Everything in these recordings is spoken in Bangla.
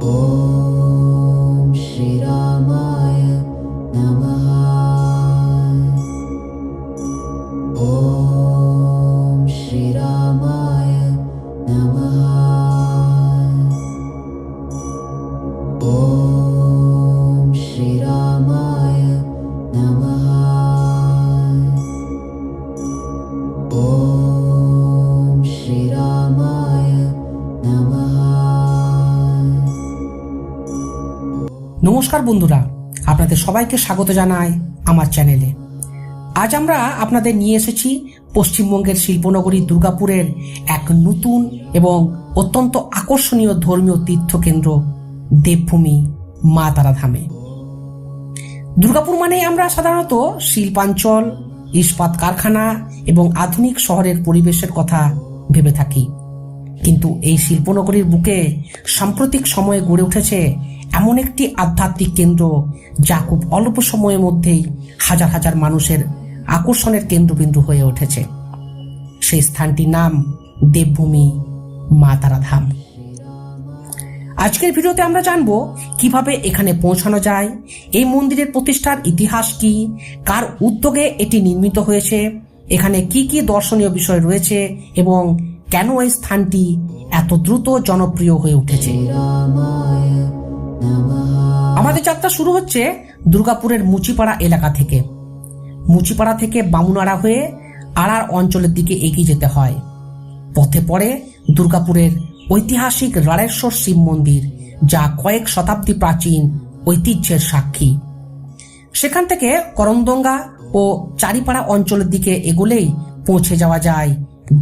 ॐ श्रीरामाय नमः। ॐ श्रीरामाय नमः। ॐ श्रीरामाय नमः। ॐ श्रीरामाय नमः। নমস্কার বন্ধুরা, আপনাদের সবাইকে স্বাগত জানাই আমার চ্যানেলে। আজ আমরা আপনাদের নিয়ে এসেছি পশ্চিমবঙ্গের শিল্পনগরী দুর্গাপুরের এক নতুন এবং অত্যন্ত আকর্ষণীয় ধর্মীয় তীর্থকেন্দ্র দেবভূমি মা তারা ধামে। দুর্গাপুর মানে আমরা সাধারণত শিল্পাঞ্চল, ইস্পাত কারখানা এবং আধুনিক শহরের পরিবেশের কথা ভেবে থাকি, কিন্তু এই শিল্পনগরীর বুকে সাম্প্রতিক সময়ে গড়ে উঠেছে এমন একটি আধ্যাত্মিক কেন্দ্র যা খুব অল্প সময়ের মধ্যেই হাজার হাজার মানুষের আকর্ষণের কেন্দ্রবিন্দু হয়ে উঠেছে। সেই স্থানটির নাম দেবভূমি মা তারা ধাম। আজকের ভিডিওতে আমরা জানব কিভাবে এখানে পৌঁছানো যায়, এই মন্দিরের প্রতিষ্ঠার ইতিহাস কি, কার উদ্যোগে এটি নির্মিত হয়েছে, এখানে কি কি দর্শনীয় বিষয় রয়েছে এবং কেন এই স্থানটি এত দ্রুত জনপ্রিয় হয়ে উঠেছে। আমাদের যাত্রা শুরু হচ্ছে দুর্গাপুরের মুচিপাড়া এলাকা থেকে। মুচিপাড়া থেকে বামুনাড়া হয়ে আড়ার অঞ্চলের দিকে এগিয়ে যেতে হয়। পথে পড়ে দুর্গাপুরের ঐতিহাসিক রাড়েশ্বর শিব মন্দির, যা কয়েক শতাব্দী প্রাচীন ঐতিহ্যের সাক্ষী। সেখান থেকে করমদঙ্গা ও চারিপাড়া অঞ্চলের দিকে এগোলেই পৌঁছে যাওয়া যায়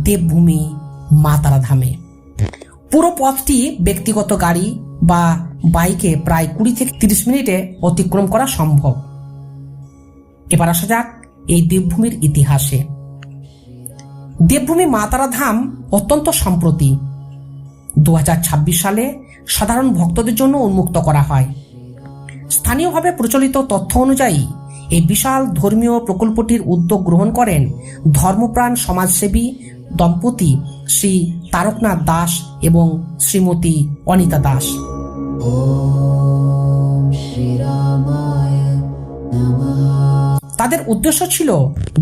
দেবভূমি মা তারা ধামে। পুরো পথটি ব্যক্তিগত গাড়ি বা বাইকে প্রায় 20 থেকে 30 মিনিটে অতিক্রম করা সম্ভব। এবার আসা যাক এই দেবভূমির ইতিহাসে। দেবভূমি মা তারা ধাম অত্যন্ত সম্প্রতি 2026 সালে সাধারণ ভক্তদের জন্য উন্মুক্ত করা হয়। স্থানীয়ভাবে প্রচলিত তথ্য অনুযায়ী এই বিশাল ধর্মীয় প্রকল্পটির উদ্যোগ গ্রহণ করেন ধর্মপ্রাণ সমাজসেবী দম্পতি শ্রী তারকনাথ দাস এবং শ্রীমতী অনিতা দাস। তাদের উদ্দেশ্য ছিল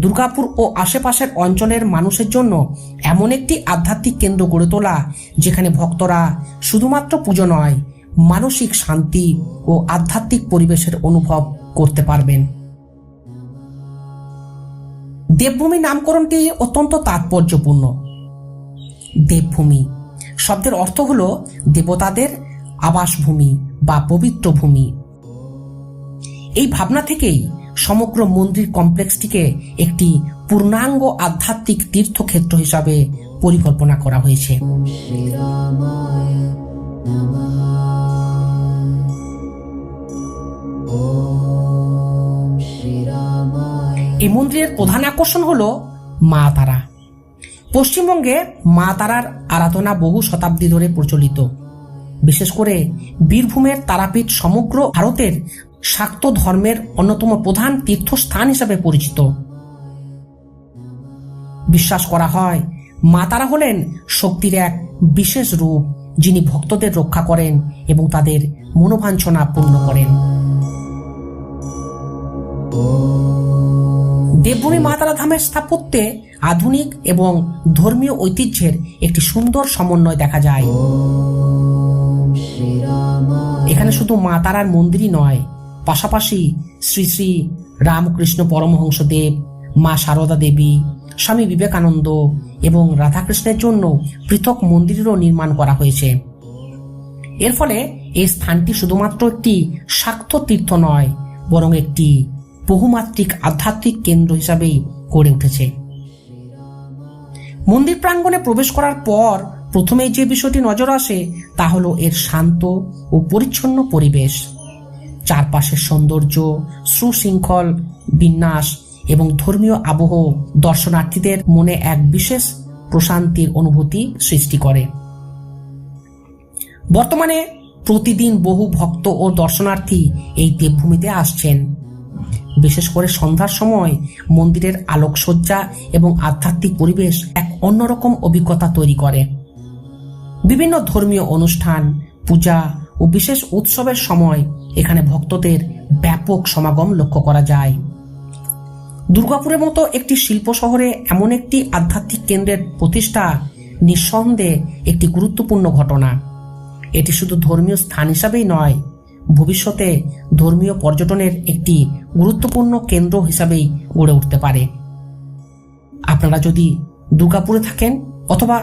দুর্গাপুর ও আশেপাশের অঞ্চলের মানুষের জন্য এমন একটি আধ্যাত্মিক কেন্দ্র গড়ে তোলা, যেখানে ভক্তরা শুধুমাত্র পুজো নয়, মানসিক শান্তি ও আধ্যাত্মিক পরিবেশের অনুভব করতে পারবেন। দেবভূমি নামকরণটি অত্যন্ত তাৎপর্যপূর্ণ। দেবভূমি শব্দের অর্থ হল দেবতাদের আবাসভূমি বা পবিত্র ভূমি। এই ভাবনা থেকেই সমগ্র মন্দির কমপ্লেক্সটিকে একটি পূর্ণাঙ্গ আধ্যাত্মিক তীর্থক্ষেত্র হিসাবে পরিকল্পনা করা হয়েছে। এই মন্দিরের প্রধান আকর্ষণ হল মা তারা। পশ্চিমবঙ্গে মা তারার আরাধনা বহু শতাব্দী ধরে প্রচলিত। বিশেষ করে বীরভূমের তারাপীঠ সমগ্র ভারতের শাক্ত ধর্মের অন্যতম প্রধান তীর্থস্থান হিসাবে পরিচিত। বিশ্বাস করা হয় মা তারা হলেন শক্তির এক বিশেষ রূপ, যিনি ভক্তদের রক্ষা করেন এবং তাদের মনোবাঞ্ছনা পূর্ণ করেন। দেবভূমি মা তারা ধামের স্থাপত্যে আধুনিক এবং ধর্মীয় ঐতিহ্যের একটি সুন্দর সমন্বয় দেখা যায়। এখানে শুধু মা তারার মন্দিরই নয়, পাশাপাশি শ্রী শ্রী রামকৃষ্ণ পরমহংসদেব, মা সারদা দেবী, স্বামী বিবেকানন্দ এবং রাধাকৃষ্ণের জন্য পৃথক মন্দিরেরও নির্মাণ করা হয়েছে। এর ফলে এই স্থানটি শুধুমাত্র একটি শাক্ত তীর্থ নয়, বরং একটি বহুমাত্রিক আধ্যাত্মিক কেন্দ্র হিসাবেই গড়ে উঠেছে। মন্দির প্রাঙ্গণে প্রবেশ করার পর প্রথমেই যে বিষয়টি নজর আসে তা হলো এর শান্ত ও পরিচ্ছন্ন পরিবেশ। চারপাশের সৌন্দর্য, সুশৃঙ্খল বিন্যাস এবং ধর্মীয় আবহ দর্শনার্থীদের মনে এক বিশেষ প্রশান্তির অনুভূতি সৃষ্টি করে। বর্তমানে প্রতিদিন বহু ভক্ত ও দর্শনার্থী এই দেবভূমিতে আসছেন। বিশেষ করে সন্ধ্যার সময় মন্দিরের আলোকসজ্জা এবং আধ্যাত্মিক পরিবেশ এক অন্যরকম অভিজ্ঞতা তৈরি করে। বিভিন্ন ধর্মীয় অনুষ্ঠান, পূজা ও বিশেষ উৎসবের সময় এখানে ভক্তদের ব্যাপক সমাগম লক্ষ্য করা যায়। দুর্গাপুরের মতো একটি শিল্প শহরে এমন একটি আধ্যাত্মিক কেন্দ্রের প্রতিষ্ঠা নিঃসন্দেহে একটি গুরুত্বপূর্ণ ঘটনা। এটি শুধু ধর্মীয় স্থান হিসাবেই নয়, ভবিষ্যতে ধর্মীয় পর্যটনের একটি গুরুত্বপূর্ণ কেন্দ্র হিসাবেই গড়ে উঠতে পারে। আপনারা যদি দুর্গাপুরে থাকেন অথবা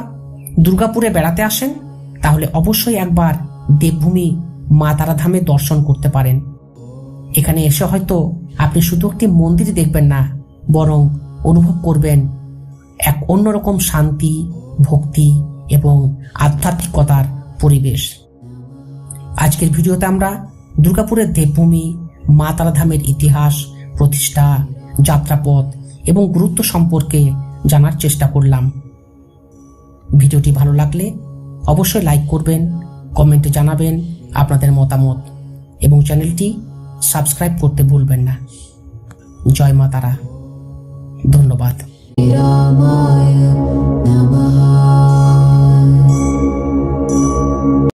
দুর্গাপুরে বেড়াতে আসেন, তাহলে অবশ্যই একবার দেবভূমি মা তারাধামে দর্শন করতে পারেন। এখানে এসে হয়তো আপনি শুধু একটি মন্দির দেখবেন না, বরং অনুভব করবেন এক অন্যরকম শান্তি, ভক্তি এবং আধ্যাত্মিকতার পরিবেশ। আজকের ভিডিওতে আমরা দুর্গাপুরের দেবভূমি মা তারাধামের ইতিহাস, প্রতিষ্ঠা, যাত্রাপথ এবং গুরুত্ব সম্পর্কে জানার চেষ্টা করলাম। ভিডিওটি ভালো লাগলে অবশ্যই লাইক করবেন, কমেন্টে জানাবেন আপনাদের মতামত এবং চ্যানেলটি সাবস্ক্রাইব করতে ভুলবেন না। জয় মা তারা। ধন্যবাদ। Ramaya Namaha